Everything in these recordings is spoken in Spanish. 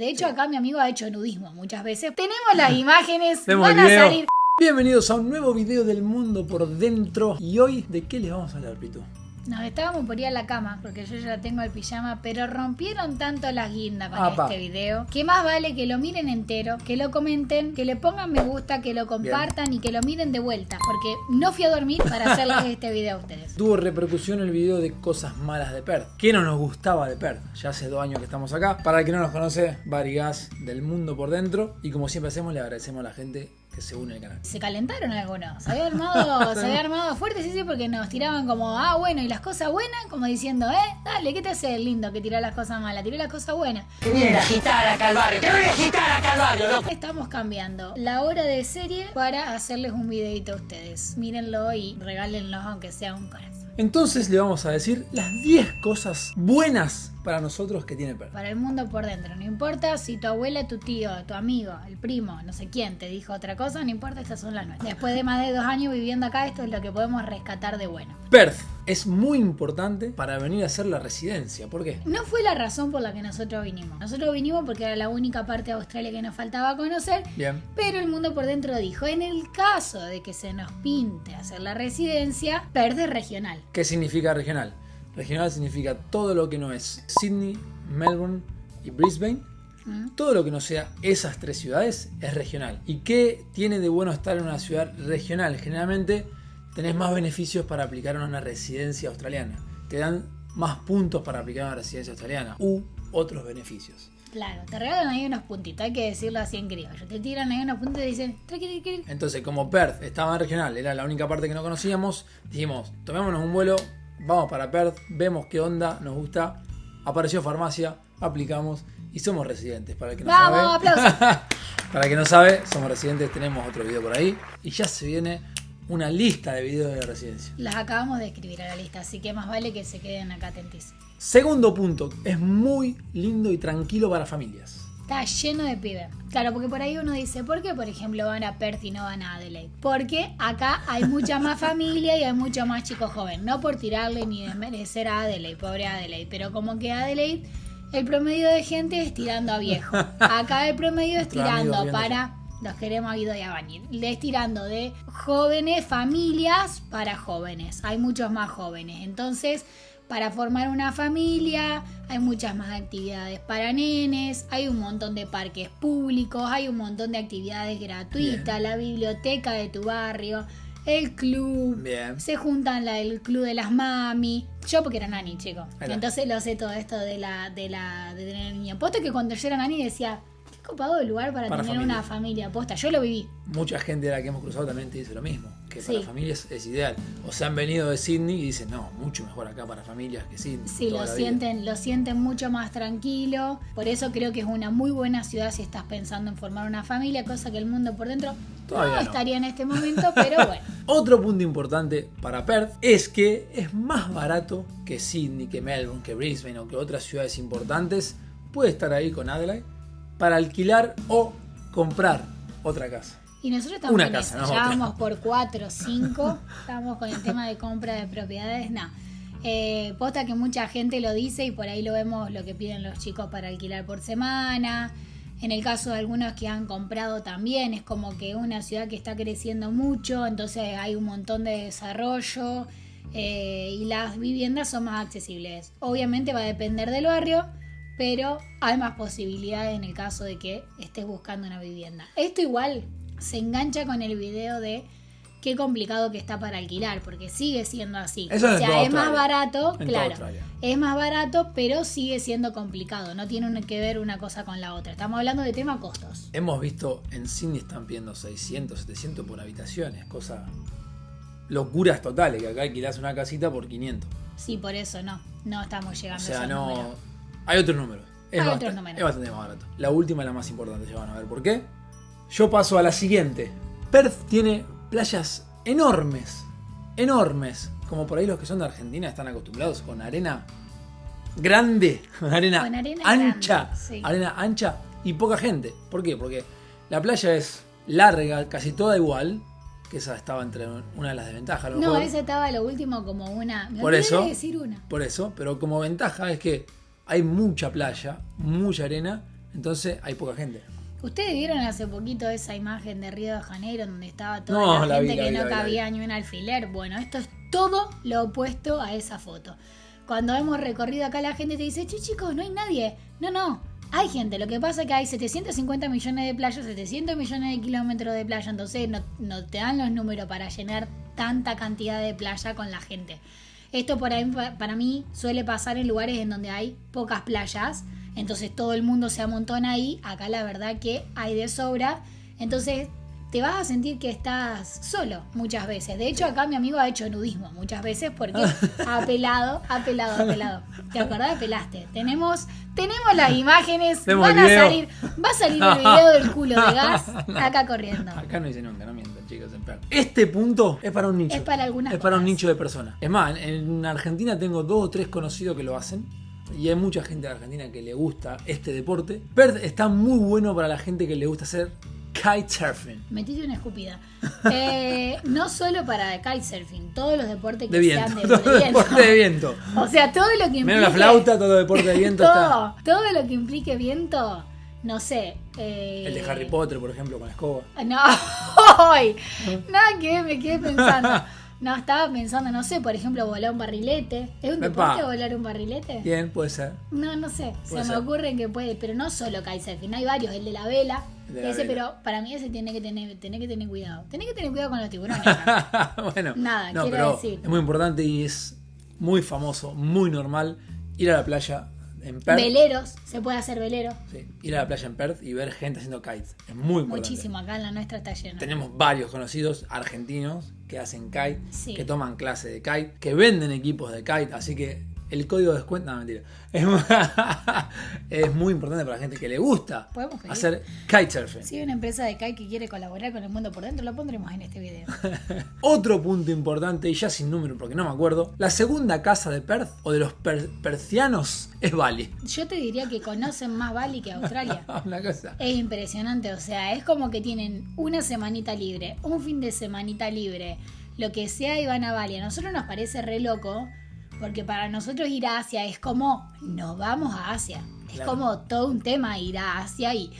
De hecho, acá mi amigo ha hecho nudismo muchas veces. Tenemos las imágenes, Tenemos van el a video. salir. Bienvenidos a un nuevo video del mundo por dentro. Y hoy, ¿de qué les vamos a hablar, Pitu? Nos estábamos por ir a la cama, porque yo ya tengo el pijama, pero rompieron tanto las guindas con Apa. este video, que más vale que lo miren entero, que lo comenten, que le pongan me gusta, que lo compartan y que lo miren de vuelta, porque no fui a dormir para hacerles este video a ustedes. Tuvo repercusión el video de cosas malas de Perth. ¿Qué no nos gustaba de Perth? Ya hace 2 años que estamos acá. Para el que no nos conoce, Barigas del mundo por dentro. Y como siempre hacemos, le agradecemos a la gente que se une al canal. Se calentaron algunos, se había armado fuerte, sí, porque nos tiraban como, bueno, y las cosas buenas, como diciendo, dale, ¿qué te hace el lindo que tiró las cosas malas? Tiró las cosas buenas. Que viene a agitar acá al barrio, que viene a agitar acá al barrio, loco. Estamos cambiando la hora de serie para hacerles un videito a ustedes. Mírenlo y regálenlo aunque sea un corazón. Entonces le vamos a decir las 10 cosas buenas para nosotros que tiene Perth. Para el mundo por dentro, no importa si tu abuela, tu tío, tu amigo, el primo, no sé quién te dijo otra cosa, no importa, estas son las nuestras. Después de más de 2 años viviendo acá, esto es lo que podemos rescatar de bueno. Perth es muy importante para venir a hacer la residencia. ¿Por qué? No fue la razón por la que nosotros vinimos. Nosotros vinimos porque era la única parte de Australia que nos faltaba conocer. Bien. Pero el mundo por dentro dijo, en el caso de que se nos pinte hacer la residencia, Perth es regional. ¿Qué significa regional? Regional significa todo lo que no es Sydney, Melbourne y Brisbane. Todo lo que no sea esas 3 ciudades es regional. ¿Y qué tiene de bueno estar en una ciudad regional? Generalmente tenés más beneficios para aplicar a una residencia australiana. Te dan más puntos para aplicar a una residencia australiana u otros beneficios. Claro, te regalan ahí unos puntitos, hay que decirlo así en criollo. Te tiran ahí unos puntos y dicen, tranqui. Entonces, como Perth estaba en regional, era la única parte que no conocíamos, dijimos, tomémonos un vuelo, vamos para Perth, vemos qué onda, nos gusta. Apareció farmacia, aplicamos y somos residentes. Para el que no ¡Vamos, sabe, aplausos! para el que no sabe, somos residentes, tenemos otro video por ahí y ya se viene una lista de videos de la residencia. Las acabamos de escribir a la lista, así que más vale que se queden acá atentísimos. Segundo punto, es muy lindo y tranquilo para familias. Está lleno de pibes. Claro, porque por ahí uno dice, ¿por qué, por ejemplo, van a Perth y no van a Adelaide? Porque acá hay mucha más familia y hay mucho más chicos jóvenes. No por tirarle ni desmerecer a Adelaide, pobre Adelaide, pero como que Adelaide, el promedio de gente es tirando a viejo. Acá el promedio es tirando para... Los queremos a Guido y a Bañil. Es tirando de jóvenes, familias para jóvenes. Hay muchos más jóvenes. Entonces, para formar una familia, hay muchas más actividades para nenes, hay un montón de parques públicos, hay un montón de actividades gratuitas, Bien. la biblioteca de tu barrio, el club, Bien. se juntan el club de las mami. Yo porque era nani, chico. Era. Entonces lo sé todo esto de tener niño. Posta que cuando yo era nani decía, qué copado el lugar para tener familia. una familia. Posta, yo lo viví. Mucha gente de la que hemos cruzado también te dice lo mismo, que Sí. para familias es ideal. O se han venido de Sydney y dicen, no, mucho mejor acá para familias que Sydney. Sí, toda lo la vida. sienten mucho más tranquilo. Por eso creo que es una muy buena ciudad si estás pensando en formar una familia, cosa que el mundo por dentro Todavía no. estaría en este momento, pero bueno. Otro punto importante para Perth es que es más barato que Sydney, que Melbourne, que Brisbane o que otras ciudades importantes. Puede estar ahí con Adelaide para alquilar o comprar otra casa. Y nosotros estamos Una en casa, eso. no Ya otra. vamos por 4 o 5. Estamos con el tema de compra de propiedades. No. Posta que mucha gente lo dice y por ahí lo vemos lo que piden los chicos para alquilar por semana. En el caso de algunos que han comprado también, es como que es una ciudad que está creciendo mucho, entonces hay un montón de desarrollo y las viviendas son más accesibles. Obviamente va a depender del barrio, pero hay más posibilidades en el caso de que estés buscando una vivienda. Esto igual se engancha con el video de qué complicado que está para alquilar, porque sigue siendo así. Eso es o en sea, toda es más Australia. barato, En toda claro. Australia. Es más barato, pero sigue siendo complicado. No tiene que ver una cosa con la otra. Estamos hablando de tema costos. Hemos visto en Sydney están pidiendo 600, 700 por habitaciones, cosa locuras totales, que acá alquilás una casita por 500. Sí, por eso no estamos O llegando a sea, esos no. números. Hay otros números. Hay otros números. Es bastante más barato. La última es la más importante, ya van a ver por qué. Yo paso a la siguiente. Perth tiene playas enormes. Enormes. Como por ahí los que son de Argentina están acostumbrados con arena grande. Arena, Con arena ancha. grande, sí. Arena ancha y poca gente. ¿Por qué? Porque la playa es larga, casi toda igual. Que esa estaba entre una de las desventajas. A lo No, mejor. esa estaba lo último como una... Me Por olvidé eso. de decir una. Por eso, pero como ventaja es que hay mucha playa, mucha arena Entonces hay poca gente. ¿Ustedes vieron hace poquito esa imagen de Río de Janeiro donde estaba toda No, la la gente vi, la que vi, no la vi, la cabía ni un alfiler? Bueno, esto es todo lo opuesto a esa foto. Cuando hemos recorrido acá, la gente te dice, che, chicos, no hay nadie. No, hay gente. Lo que pasa es que hay 750 millones de playas, 700 millones de kilómetros de playa, entonces no te dan los números para llenar tanta cantidad de playa con la gente. Esto para mí suele pasar en lugares en donde hay pocas playas, entonces todo el mundo se amontona ahí. Acá la verdad que hay de sobra, entonces te vas a sentir que estás solo muchas veces. De hecho, acá mi amigo ha hecho nudismo muchas veces porque ha pelado. ¿Te acordás? Pelaste. Tenemos las imágenes, Tenemos va a salir el video del culo de gas acá corriendo. Acá no dice nunca, no mientan, chicos. Este punto es para un nicho. Es para algunas Es para un cosas. nicho de personas. Es más, en Argentina tengo 2 o 3 conocidos que lo hacen. Y hay mucha gente de Argentina que le gusta este deporte. Perth está muy bueno para la gente que le gusta hacer kitesurfing. Metiste una escupida. No solo para kitesurfing, todos los deportes que De viento. sean de Todo viento. deporte de viento. O sea, todo lo que implique... Menos la flauta, todo deporte de viento está. todo lo que implique viento, no sé. El de Harry Potter, por ejemplo, con la escoba. No, ¡ay! Nada que ver, me quedé pensando. No, estaba pensando, no sé, por ejemplo, volar un barrilete. ¿Es un Epa. deporte volar un barrilete? Bien, puede ser. No sé. Puede Se me ser. ocurre que puede, pero no solo kitesurfing, hay varios, el de la vela. El de la Ese, vela. pero para mí ese tiene que tener cuidado. Tenés que tener cuidado con los tiburones. Bueno, Nada, no, quiero pero decir. es muy importante y es muy famoso, muy normal ir a la playa en Perth. Veleros, se puede hacer velero. Sí, ir a la playa en Perth y ver gente haciendo kites. Es muy importante. Muchísimo, acá en la nuestra está lleno. Tenemos varios conocidos argentinos que hacen kite, Sí. que toman clase de kite, que venden equipos de kite, así que el código de descuento, no, mentira. Es muy importante para la gente que le gusta ¿Podemos pedir? hacer kitesurfing. Si hay una empresa de kite que quiere colaborar con el mundo por dentro, lo pondremos en este video. Otro punto importante, y ya sin número porque no me acuerdo, la segunda casa de Perth o de los percianos es Bali. Yo te diría que conocen más Bali que Australia. Una cosa. Es impresionante, o sea, es como que tienen una semanita libre, un fin de semanita libre, lo que sea, y van a Bali. A nosotros nos parece re loco, porque para nosotros ir a Asia es como, nos vamos a Asia. Es Claro. como todo un tema ir a Asia y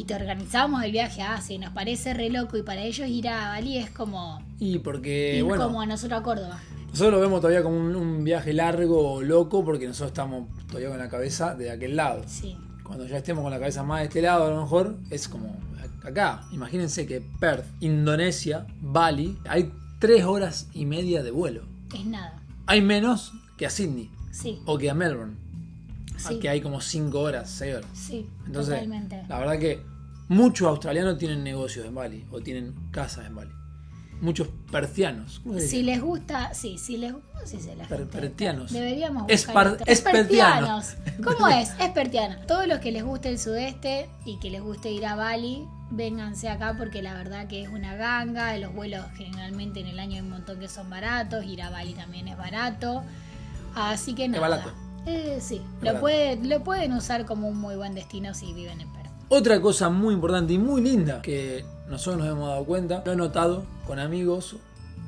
te organizamos el viaje a Asia y nos parece re loco, y para ellos ir a Bali es como Y porque, ir bueno, como a nosotros a Córdoba. nosotros lo vemos todavía como un viaje largo o loco porque nosotros estamos todavía con la cabeza de aquel lado. Sí. Cuando ya estemos con la cabeza más de este lado, a lo mejor es como acá. Imagínense que Perth, Indonesia, Bali, hay 3 horas y media de vuelo. Es nada. Hay menos que a Sydney Sí, o que a Melbourne, sí, que hay como 5 horas, 6 horas. sí, Entonces, totalmente. la verdad que muchos australianos tienen negocios en Bali o tienen casas en Bali. Muchos percianos. ¿Cómo se dice? Si les gusta, sí, si les gusta, ¿cómo se dice la gente? Pertianos. Deberíamos Espar- buscar espertianos. ¿Cómo es? Espertiano. Todos los que les guste el sudeste y que les guste ir a Bali, vénganse acá porque la verdad que es una ganga. Los vuelos generalmente en el año hay un montón que son baratos. Ir a Bali también es barato. Así que nada. barato. Sí, barato. lo pueden usar como un muy buen destino si viven en Perth. Otra cosa muy importante y muy linda que nosotros nos hemos dado cuenta, lo he notado con amigos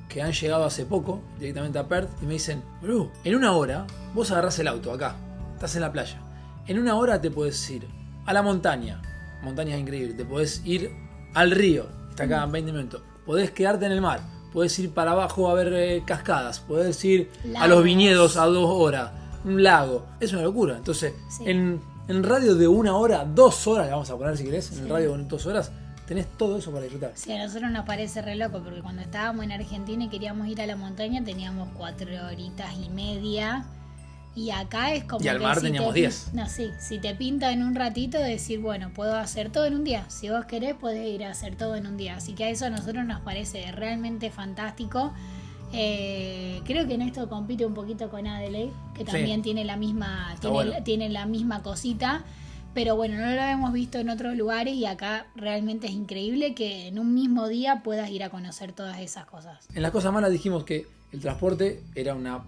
que han llegado hace poco directamente a Perth y me dicen, boludo, en 1 hora vos agarrás el auto acá, estás en la playa, en 1 hora te podés ir a la montaña es increíble, te podés ir al río, está acá en 20 minutos, podés quedarte en el mar, podés ir para abajo a ver cascadas, podés ir a Lagos. los viñedos a 2 horas, un lago, es una locura. Entonces, Sí. en radio de 1 hora, 2 horas, le vamos a poner si querés, en el Sí. radio de 2 horas, tenés todo eso para disfrutar. Sí, a nosotros nos parece re loco porque cuando estábamos en Argentina y queríamos ir a la montaña teníamos 4 horitas y media, y acá es como Y al que mar si teníamos te 10. No, sí, si te pinta en un ratito decir, bueno, puedo hacer todo en un día. Si vos querés, podés ir a hacer todo en un día. Así que a eso a nosotros nos parece realmente fantástico. Creo que en esto compite un poquito con Adelaide, que Sí. también tiene la misma, Está bueno. tiene la misma cosita. Pero bueno, no lo hemos visto en otros lugares y acá realmente es increíble que en un mismo día puedas ir a conocer todas esas cosas. En las cosas malas dijimos que el transporte era una...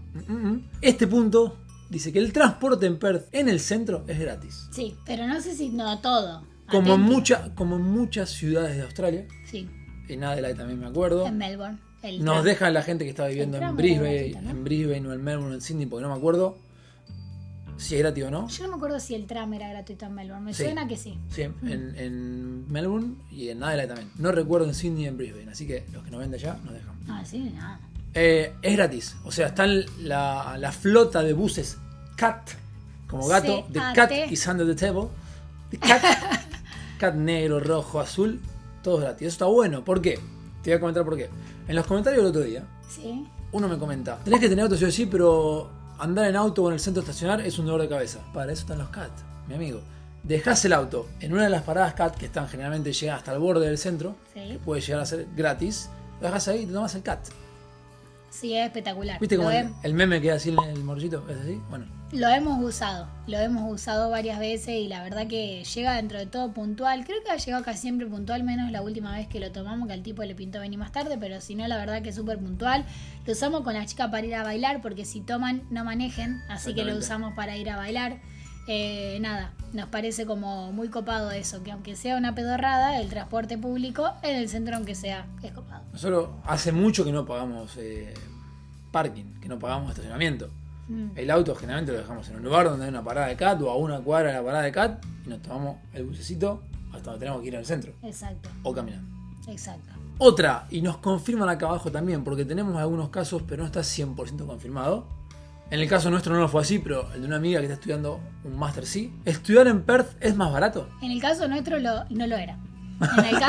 Este punto dice que el transporte en Perth, en el centro, es gratis. Sí, pero no sé si no todo. Como en, Atenti. como en muchas ciudades de Australia, Sí, en Adelaide también me acuerdo. en Melbourne. Nos dejan la gente que está viviendo el en tramo Brisbane, era gratuito, ¿no? en Brisbane o en Melbourne o en Sydney, porque no me acuerdo. si es gratis o no. Yo no me acuerdo si el tram era gratuito en Melbourne. Me Sí. suena que sí. Sí, en Melbourne y en Adelaide también. No recuerdo en Sydney y en Brisbane, así que los que nos ven de allá nos dejan. Ah, sí, nada. Es gratis, o sea, está la flota de buses CAT, como gato, The Cat is under the table. The Cat, Cat negro, rojo, azul, todo es gratis. Eso está bueno, ¿por qué? Te voy a comentar por qué. En los comentarios del otro día, Sí. uno me comenta, tenés que tener auto sí o sí, pero andar en auto o en el centro estacionar es un dolor de cabeza. Para eso están los CAT, mi amigo. Dejás el auto en una de las paradas CAT, que están generalmente llegan hasta el borde del centro, Sí. que puede llegar a ser gratis, lo dejás ahí y te tomás el CAT. Sí, es espectacular. ¿Viste como Lo el meme que así el morrillito? ¿Es así? Bueno. Lo hemos usado varias veces y la verdad que llega dentro de todo puntual. Creo que ha llegado casi siempre puntual, menos la última vez que lo tomamos, que al tipo le pintó venir más tarde, pero si no, la verdad que es súper puntual. Lo usamos con la chica para ir a bailar, porque si toman, no manejen, así que lo usamos para ir a bailar. Nada, nos parece como muy copado eso, que aunque sea una pedorrada, el transporte público en el centro, aunque sea, es copado. Nosotros hace mucho que no pagamos parking, que no pagamos estacionamiento. El auto generalmente lo dejamos en un lugar donde hay una parada de CAT o a una cuadra de la parada de CAT y nos tomamos el bucecito hasta donde tenemos que ir al centro Exacto, o caminando. exacto. Otra, y nos confirman acá abajo también, porque tenemos algunos casos, pero no está 100% confirmado. En el caso nuestro no lo fue así, pero el de una amiga que está estudiando un Master sí. ¿Estudiar en Perth es más barato? En el caso nuestro no lo era. En el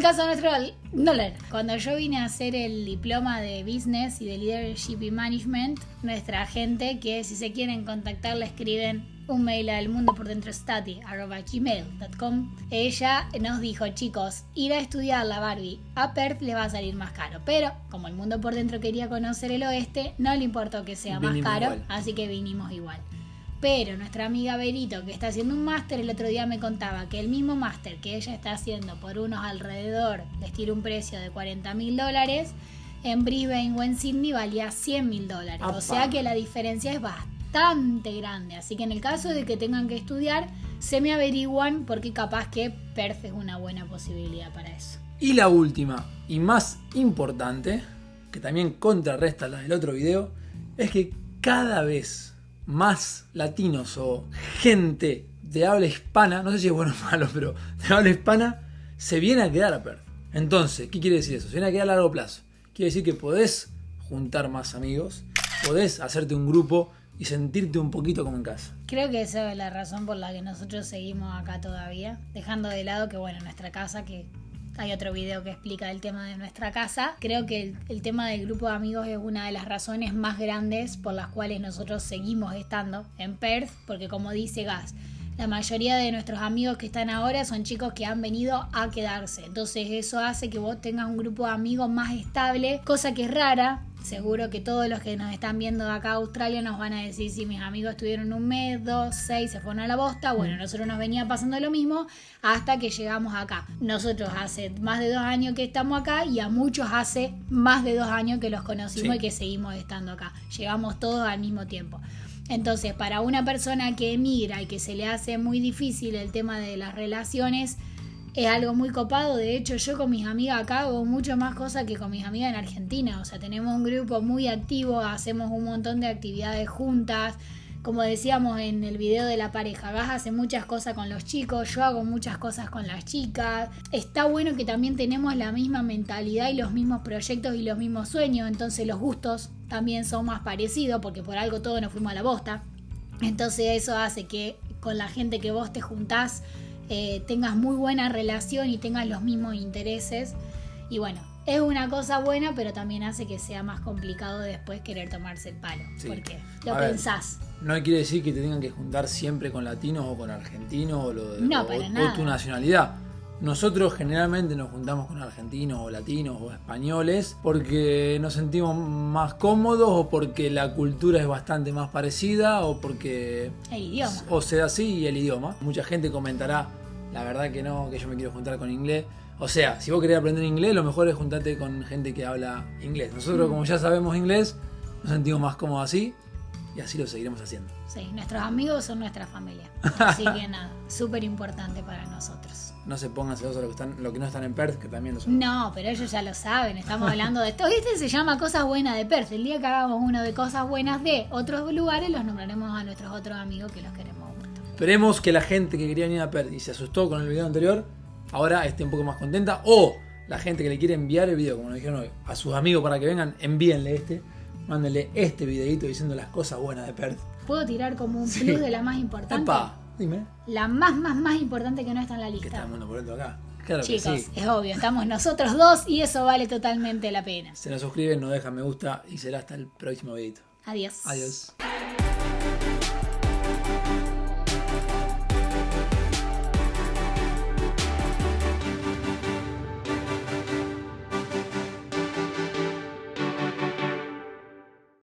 caso nuestro no lo era. Cuando yo vine a hacer el diploma de Business y de Leadership y Management, nuestra gente, que si se quieren contactar, le escriben un mail al mundopordentro@gmail.com. Ella nos dijo, chicos, ir a estudiar la Barbie a Perth les va a salir más caro. Pero como el mundo por dentro quería conocer el oeste, no le importó que sea más Vinimos caro, igual. así que vinimos igual. Pero nuestra amiga Berito, que está haciendo un máster, el otro día me contaba que el mismo máster que ella está haciendo por unos alrededor, les tiro un precio de $40.000, en Brisbane o en Sydney valía $100.000. ¡Apa! O sea que la diferencia es bastante grande. Así que en el caso de que tengan que estudiar, se me averiguan porque capaz que Perth es una buena posibilidad para eso. Y la última y más importante, que también contrarresta la del otro video, es que cada vez más latinos o gente de habla hispana, no sé si es bueno o malo, pero de habla hispana, se viene a quedar a Perth. Entonces, ¿qué quiere decir eso? Se viene a quedar a largo plazo. Quiere decir que podés juntar más amigos, podés hacerte un grupo y sentirte un poquito como en casa. Creo que esa es la razón por la que nosotros seguimos acá todavía, dejando de lado que, bueno, nuestra casa, que hay otro video que explica el tema de nuestra casa. Creo que el tema del grupo de amigos es una de las razones más grandes por las cuales nosotros seguimos estando en Perth, porque como dice Gas, la mayoría de nuestros amigos que están ahora son chicos que han venido a quedarse. Entonces eso hace que vos tengas un grupo de amigos más estable, cosa que es rara. Seguro que todos los que nos están viendo de acá a Australia nos van a decir, si mis amigos estuvieron 1 mes, 2, 6, se fueron a la bosta. Bueno, nosotros nos venía pasando lo mismo hasta que llegamos acá. Nosotros hace más de 2 años que estamos acá y a muchos hace más de 2 años que los conocimos, Sí. y que seguimos estando acá. Llegamos todos al mismo tiempo. Entonces, para una persona que emigra y que se le hace muy difícil el tema de las relaciones, es algo muy copado. De hecho, yo con mis amigas acá hago mucho más cosas que con mis amigas en Argentina. O sea, tenemos un grupo muy activo, hacemos un montón de actividades juntas. Como decíamos en el video de la pareja, Gas hace muchas cosas con los chicos, yo hago muchas cosas con las chicas. Está bueno que también tenemos la misma mentalidad y los mismos proyectos y los mismos sueños. Entonces los gustos también son más parecidos, porque por algo todos nos fuimos a la bosta. Entonces eso hace que con la gente que vos te juntás tengas muy buena relación y tengas los mismos intereses. Y bueno, es una cosa buena, pero también hace que sea más complicado después querer tomarse el palo. Sí. Porque lo A ver, pensás. No quiere decir que te tengan que juntar siempre con latinos o con argentinos No, para nada. o tu nacionalidad. Nosotros generalmente nos juntamos con argentinos o latinos o españoles porque nos sentimos más cómodos, o porque la cultura es bastante más parecida, o porque El idioma. o sea así, y el idioma. Mucha gente comentará, la verdad que no, que yo me quiero juntar con inglés. O sea, si vos querés aprender inglés, lo mejor es juntarte con gente que habla inglés. Nosotros, como ya sabemos inglés, nos sentimos más cómodos así. y así lo seguiremos haciendo. Sí, nuestros amigos son nuestra familia. Así que nada, súper importante para nosotros. No se pongan celosos lo que no están en Perth, que también lo son. No, pero ellos ya lo saben, estamos hablando de esto. Este se llama Cosas Buenas de Perth. El día que hagamos uno de Cosas Buenas de otros lugares, los nombraremos a nuestros otros amigos que los queremos mucho. Esperemos que la gente que quería venir a Perth y se asustó con el video anterior, ahora esté un poco más contenta. O la gente que le quiere enviar el video, como nos dijeron hoy, a sus amigos para que vengan, envíenle mándenle este videito diciendo las cosas buenas de Perth. ¿Puedo tirar como un plus de la más importante? Epa, dime. La más importante que no está en la Que lista. está el mundo por dentro acá. Claro Chicos, que sí. es obvio, estamos nosotros dos y eso vale totalmente la pena. Se nos suscriben, nos dejan me gusta y será hasta el próximo videito. Adiós. Adiós.